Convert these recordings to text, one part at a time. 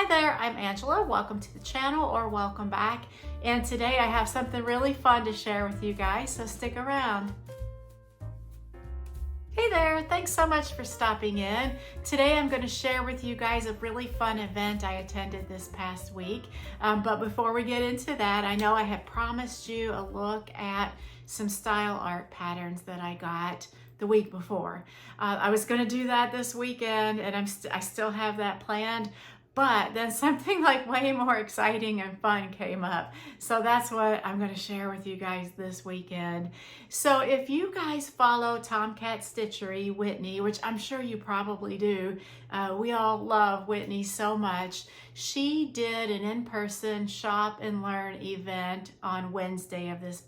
Hi there, I'm Angela. Welcome to the channel or welcome back. And today I have something really fun to share with you guys, so stick around. Hey there, thanks so much for stopping in. Today I'm going to share with you guys a really fun event I attended this past week. But before we get into that, I know I had promised you a look at some style art patterns that I got the week before. I was going to do that this weekend and I still have that planned. But then something like way more exciting and fun came up. So that's what I'm going to share with you guys this weekend. So if you guys follow Tomcat Stitchery, Whitney, which I'm sure you probably do, we all love Whitney so much. She did an in-person shop and learn event on Wednesday of this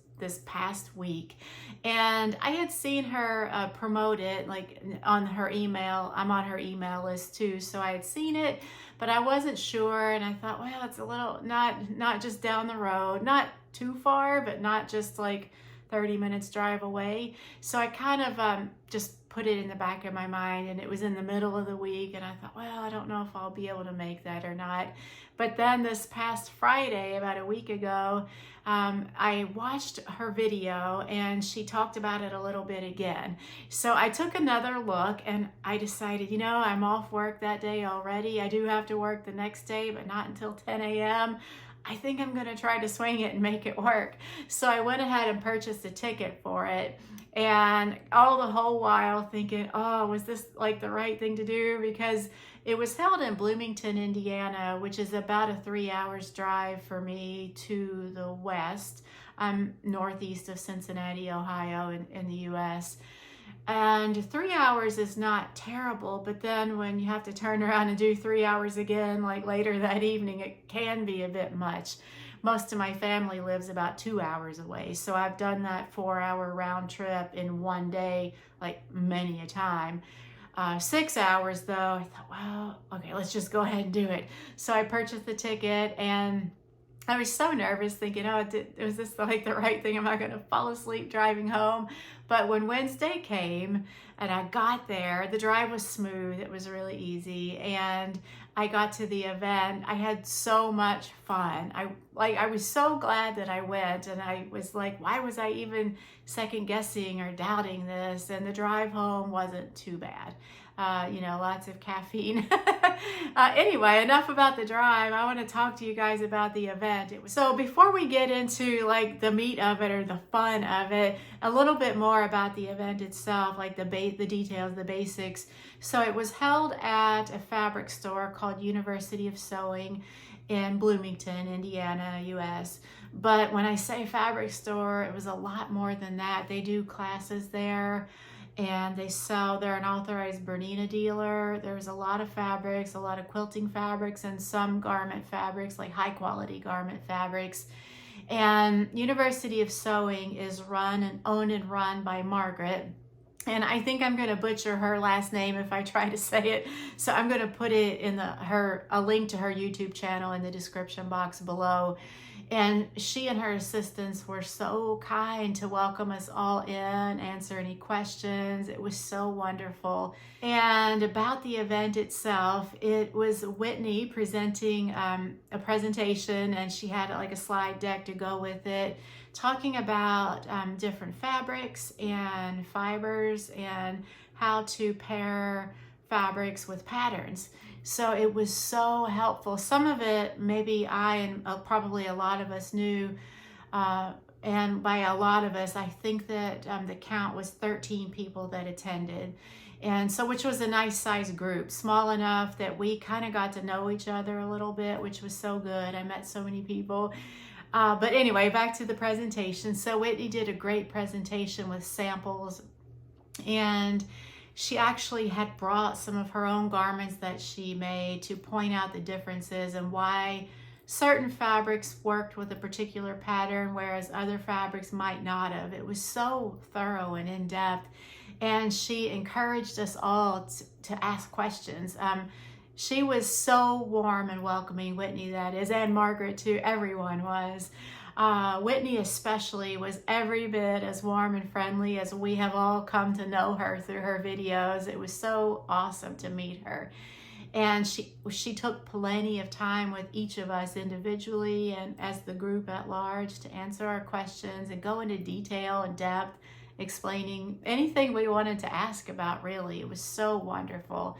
past week, and I had seen her promote it like on her email. I'm on her email list too, so I had seen it, but I wasn't sure, and I thought, well, it's a little not just down the road, not too far, but not just like 30 minutes drive away. So I kind of just put it in the back of my mind, and it was in the middle of the week, and I thought, well, I don't know if I'll be able to make that or not. But then this past Friday, about a week ago, I watched her video and she talked about it a little bit again. So I took another look and I decided, you know, I'm off work that day already. I do have to work the next day, but not until 10 a.m. I think I'm going to try to swing it and make it work. So I went ahead and purchased a ticket for it. And all the whole while thinking, oh, was this like the right thing to do? Because it was held in Bloomington, Indiana, which is about a 3 hours drive for me to the west. I'm northeast of Cincinnati, Ohio, in the US. And 3 hours is not terrible, but then when you have to turn around and do 3 hours again, like later that evening, it can be a bit much. Most of my family lives about 2 hours away, so I've done that 4-hour round trip in one day, like many a time. 6 hours though, I thought, well, okay, let's just go ahead and do it. So I purchased the ticket and I was so nervous thinking, oh, was this like the right thing? Am I going to fall asleep driving home? But when Wednesday came and I got there, the drive was smooth. It was really easy. And I got to the event. I had so much fun. I was so glad that I went, and I was like, why was I even second guessing or doubting this? And the drive home wasn't too bad. You know, lots of caffeine. Anyway, enough about the drive. I want to talk to you guys about the event. So before we get into like the meat of it or the fun of it, a little bit more about the event itself, like the details, the basics. So it was held at a fabric store called University of Sewing in Bloomington, Indiana, US. But when I say fabric store, it was a lot more than that. They do classes there. And they're an authorized Bernina dealer. There's a lot of fabrics, a lot of quilting fabrics, and some garment fabrics, like high quality garment fabrics. And University of Sewing is owned and run by Margaret. And I think I'm going to butcher her last name if I try to say it. So I'm going to put it in a link to her YouTube channel in the description box below. And she and her assistants were so kind to welcome us all in, answer any questions. It was so wonderful. And about the event itself, it was Whitney presenting a presentation, and she had like a slide deck to go with it, talking about different fabrics and fibers and how to pair fabrics with patterns. So it was so helpful. Some of it maybe I and probably a lot of us knew, and by a lot of us, I think that the count was 13 people that attended. And so, which was a nice sized group, small enough that we kind of got to know each other a little bit, which was so good. I met so many people. But anyway, back to the presentation. So Whitney did a great presentation with samples, and she actually had brought some of her own garments that she made to point out the differences and why certain fabrics worked with a particular pattern, whereas other fabrics might not have. It was so thorough and in-depth, and she encouraged us all to ask questions. She was so warm and welcoming, Whitney that is, and Margaret too, everyone was. Whitney especially was every bit as warm and friendly as we have all come to know her through her videos. It was so awesome to meet her. And she took plenty of time with each of us individually and as the group at large to answer our questions and go into detail and depth, explaining anything we wanted to ask about, really. It was so wonderful.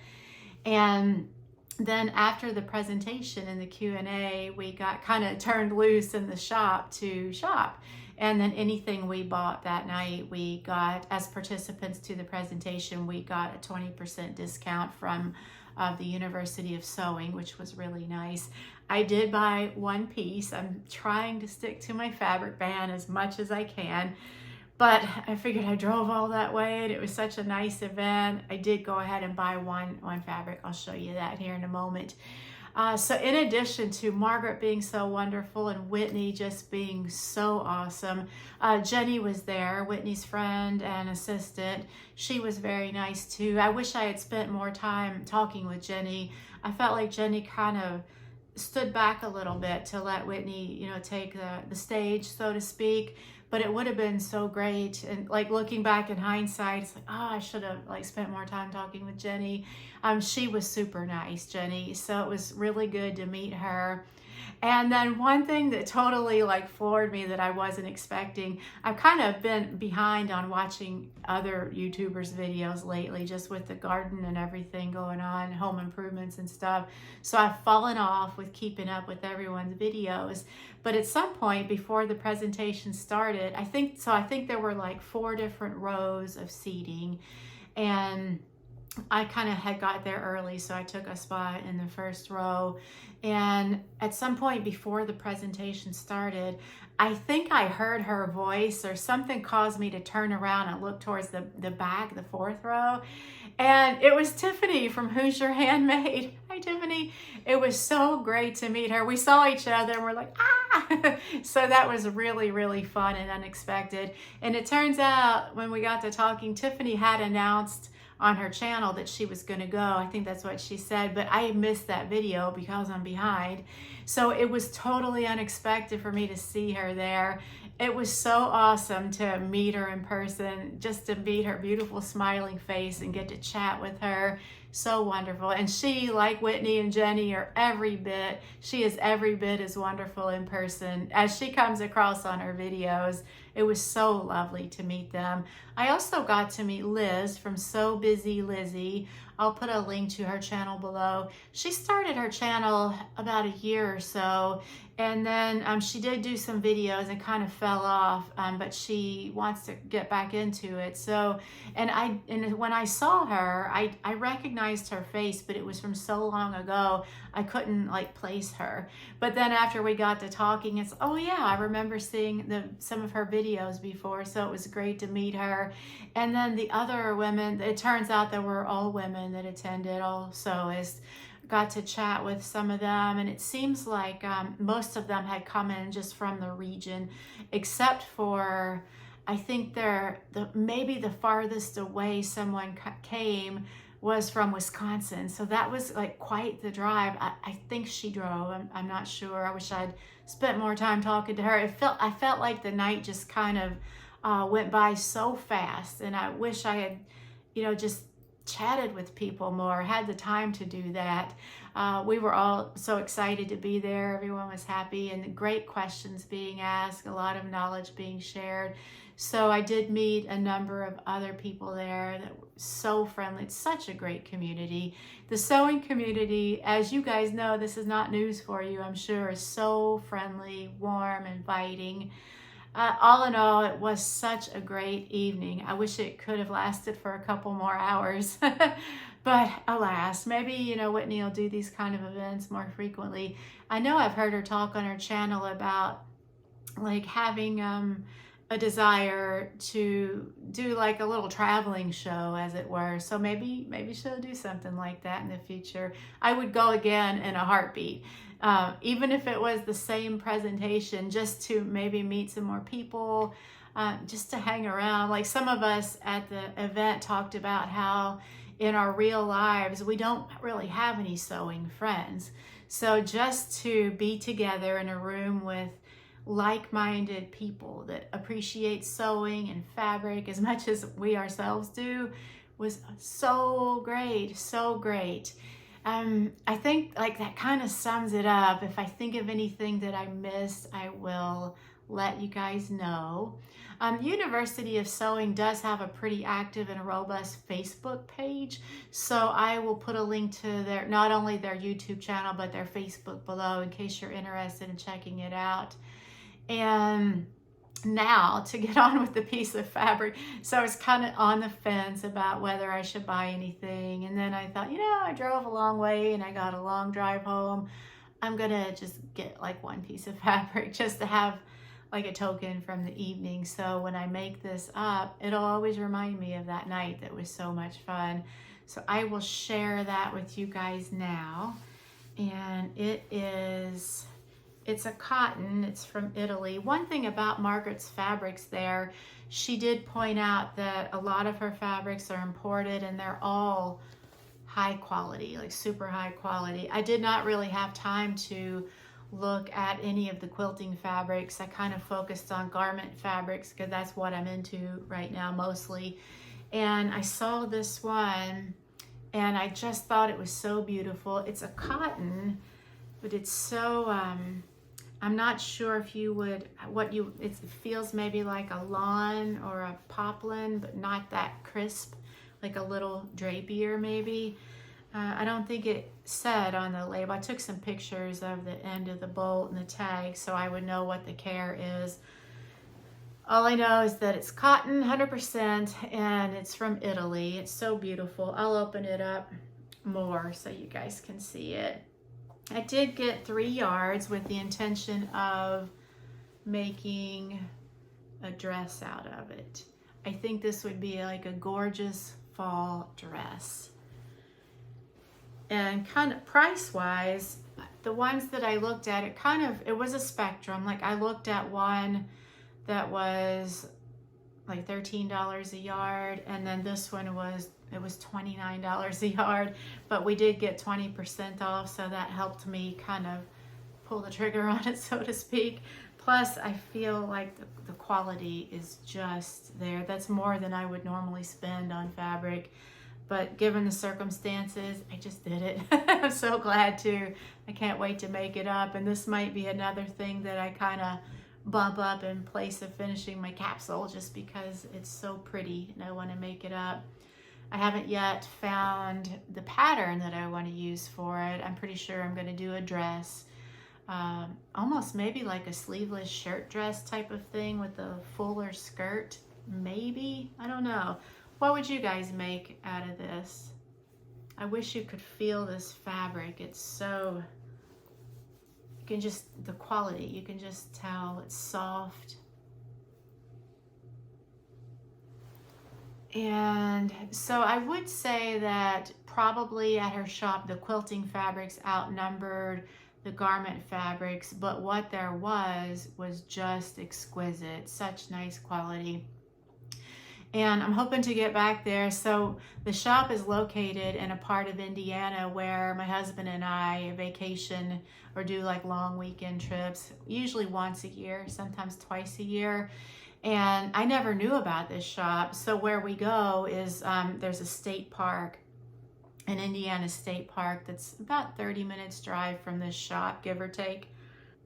And then after the presentation and the Q&A, we got kind of turned loose in the shop to shop. And then anything we bought that night, we got, as participants to the presentation, we got a 20% discount from the University of Sewing, which was really nice. I did buy one piece. I'm trying to stick to my fabric ban as much as I can, but I figured I drove all that way and it was such a nice event. I did go ahead and buy one fabric. I'll show you that here in a moment. So in addition to Margaret being so wonderful and Whitney just being so awesome, Jenny was there, Whitney's friend and assistant. She was very nice too. I wish I had spent more time talking with Jenny. I felt like Jenny kind of stood back a little bit to let Whitney, take the stage, so to speak. But it would have been so great. And like looking back in hindsight, it's like, oh, I should have spent more time talking with Jenny. She was super nice, Jenny. So it was really good to meet her. And then one thing that totally floored me that I wasn't expecting, I've kind of been behind on watching other YouTubers' videos lately, just with the garden and everything going on, home improvements and stuff. So I've fallen off with keeping up with everyone's videos. But at some point before the presentation started, I think there were 4 different rows of seating, and I kind of had got there early, so I took a spot in the first row. And at some point before the presentation started, I think I heard her voice or something caused me to turn around and look towards the back, the 4th row. And it was Tiffany from Who's Your Handmaid. Hi, Tiffany. It was so great to meet her. We saw each other and we're like, ah! So that was really, really fun and unexpected. And it turns out when we got to talking, Tiffany had announced on her channel that she was going to go. I think that's what she said, but I missed that video because I'm behind. So it was totally unexpected for me to see her there. It was so awesome to meet her in person, just to meet her beautiful smiling face and get to chat with her. So wonderful. And she, like Whitney and Jenny, she is every bit as wonderful in person as she comes across on her videos. It was so lovely to meet them. I also got to meet Liz from So Busy Lizzie. I'll put a link to her channel below. She started her channel about a year or so, and then she did do some videos and kind of fell off, but she wants to get back into it. So, and when I saw her, I recognized her face, but it was from so long ago, I couldn't place her. But then after we got to talking, it's, oh yeah, I remember seeing some of her videos before, so it was great to meet her. And then the other women, it turns out there were all women that attended, all sewists. Got to chat with some of them, and it seems like most of them had come in just from the region, except for, I think maybe the farthest away someone came was from Wisconsin. So that was quite the drive. I think she drove. I'm not sure. I wish I'd spent more time talking to her. I felt like the night just kind of went by so fast, and I wish I had, just chatted with people more, had the time to do that. We were all so excited to be there. Everyone was happy, and great questions being asked, a lot of knowledge being shared. So I did meet a number of other people there that were so friendly. It's such a great community. The sewing community, as you guys know, this is not news for you, I'm sure, is so friendly, warm, inviting. All in all, it was such a great evening. I wish it could have lasted for a couple more hours. But alas, maybe, Whitney will do these kind of events more frequently. I know I've heard her talk on her channel about having a desire to do a little traveling show, as it were. So maybe she'll do something like that in the future. I would go again in a heartbeat. Even if it was the same presentation, just to maybe meet some more people, just to hang around. Some of us at the event talked about how in our real lives, we don't really have any sewing friends. So just to be together in a room with like-minded people that appreciate sewing and fabric as much as we ourselves do was so great, so great. I think like that kind of sums it up. If I think of anything that I missed, I will let you guys know. University of Sewing does have a pretty active and robust Facebook page, so I will put a link to their, not only their YouTube channel, but their Facebook below in case you're interested in checking it out. And now to get on with the piece of fabric. So I was kind of on the fence about whether I should buy anything. And then I thought, I drove a long way and I got a long drive home. I'm gonna just get like one piece of fabric just to have like a token from the evening. So when I make this up, it'll always remind me of that night that was so much fun. So I will share that with you guys now. And it's a cotton, it's from Italy. One thing about Margaret's fabrics there, she did point out that a lot of her fabrics are imported and they're all high quality, like super high quality. I did not really have time to look at any of the quilting fabrics. I kind of focused on garment fabrics because that's what I'm into right now mostly. And I saw this one and I just thought it was so beautiful. It's a cotton, but it's so, I'm not sure if you would, it feels maybe like a lawn or a poplin, but not that crisp, like a little drapier maybe. I don't think it said on the label. I took some pictures of the end of the bolt and the tag so I would know what the care is. All I know is that it's cotton, 100%, and it's from Italy. It's so beautiful. I'll open it up more so you guys can see it. I did get 3 yards with the intention of making a dress out of it. I think this would be like a gorgeous fall dress. And kind of price-wise, the ones that I looked at, it was a spectrum. Like I looked at one that was like $13 a yard, and then this one was $29 a yard, but we did get 20% off, so that helped me kind of pull the trigger on it, so to speak. Plus, I feel like the quality is just there. That's more than I would normally spend on fabric, but given the circumstances, I just did it. I'm so glad to. I can't wait to make it up, and this might be another thing that I kind of bump up in place of finishing my capsule just because it's so pretty and I want to make it up. I haven't yet found the pattern that I want to use for it. I'm pretty sure I'm going to do a dress, almost maybe like a sleeveless shirt dress type of thing with a fuller skirt, maybe. I don't know. What would you guys make out of this? I wish you could feel this fabric. It's so, you can just, the quality, you can just tell it's soft. And so I would say that probably at her shop, the quilting fabrics outnumbered the garment fabrics, but what there was just exquisite, such nice quality. And I'm hoping to get back there. So the shop is located in a part of Indiana where my husband and I vacation or do like long weekend trips, usually once a year, sometimes twice a year. And I never knew about this shop. So where we go is there's a state park, an Indiana state park that's about 30 minutes drive from this shop, give or take.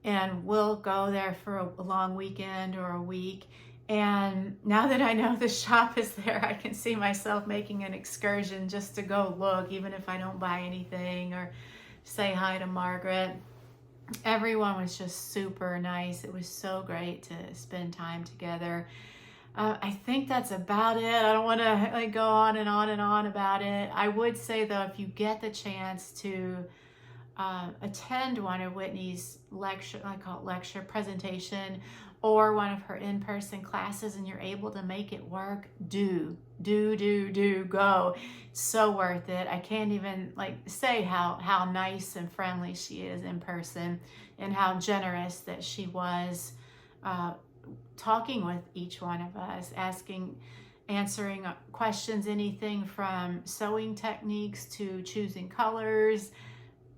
And we'll go there for a long weekend or a week. And now that I know the shop is there, I can see myself making an excursion just to go look, even if I don't buy anything or say hi to Margaret. Everyone was just super nice. It was so great to spend time together. I think that's about it. I don't want to like go on and on and on about it. I would say though, if you get the chance to attend one of Whitney's lecture, I call it lecture presentation, or one of her in-person classes and you're able to make it work, do go. It's so worth it. I can't even like say how nice and friendly she is in person and how generous that she was talking with each one of us, answering questions, anything from sewing techniques to choosing colors.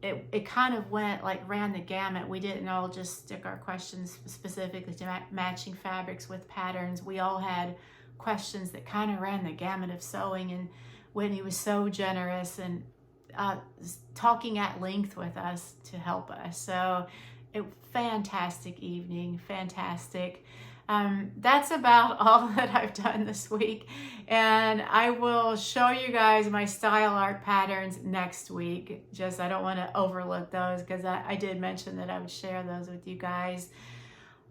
It kind of ran the gamut. We didn't all just stick our questions specifically to matching fabrics with patterns. We all had questions that kind of ran the gamut of sewing, and Whitney was so generous and talking at length with us to help us. So fantastic evening, fantastic. That's about all that I've done this week, and I will show you guys my style art patterns next week. Just I don't want to overlook those because I did mention that I would share those with you guys.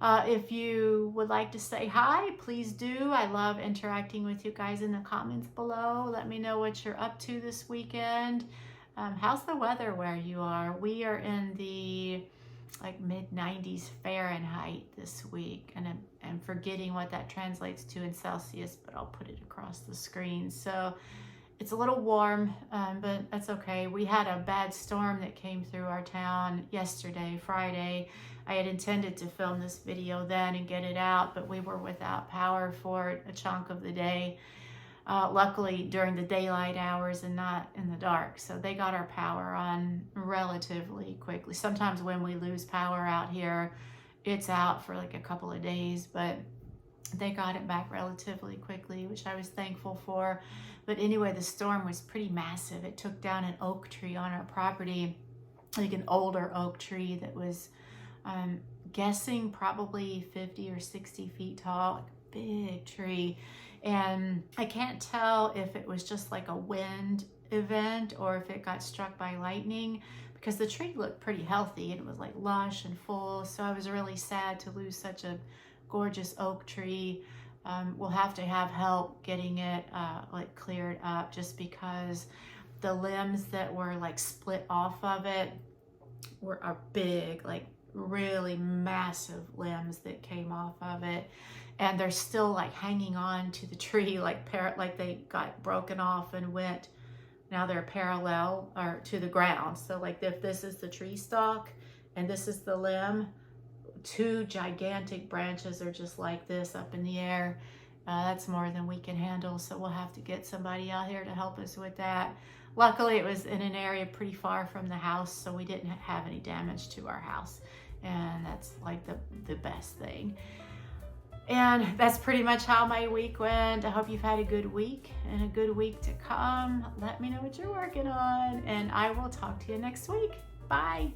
If you would like to say hi, please do. I love interacting with you guys in the comments below. Let me know what you're up to this weekend. How's the weather where you are? We are in the mid 90s Fahrenheit this week, and I'm forgetting what that translates to in Celsius, but I'll put it across the screen. So it's a little warm, but that's okay. We had a bad storm that came through our town yesterday, Friday. I had intended to film this video then and get it out, but we were without power for a chunk of the day. Luckily during the daylight hours and not in the dark. So they got our power on relatively quickly. Sometimes when we lose power out here, it's out for like a couple of days, but they got it back relatively quickly, which I was thankful for. But anyway, the storm was pretty massive. It took down an oak tree on our property, like an older oak tree that was, guessing probably 50 or 60 feet tall, like a big tree. And I can't tell if it was just like a wind event or if it got struck by lightning, because the tree looked pretty healthy and it was like lush and full. So I was really sad to lose such a gorgeous oak tree. We'll have to have help getting it like cleared up, just because the limbs that were like split off of it are big, like really massive limbs that came off of it. And they're still like hanging on to the tree, like they got broken off and went, now they're parallel or to the ground. So like if this is the tree stalk and this is the limb, two gigantic branches are just like this up in the air. That's more than we can handle. So we'll have to get somebody out here to help us with that. Luckily it was in an area pretty far from the house, so we didn't have any damage to our house. And that's like the best thing. And that's pretty much how my week went. I hope you've had a good week and a good week to come. Let me know what you're working on, and I will talk to you next week. Bye.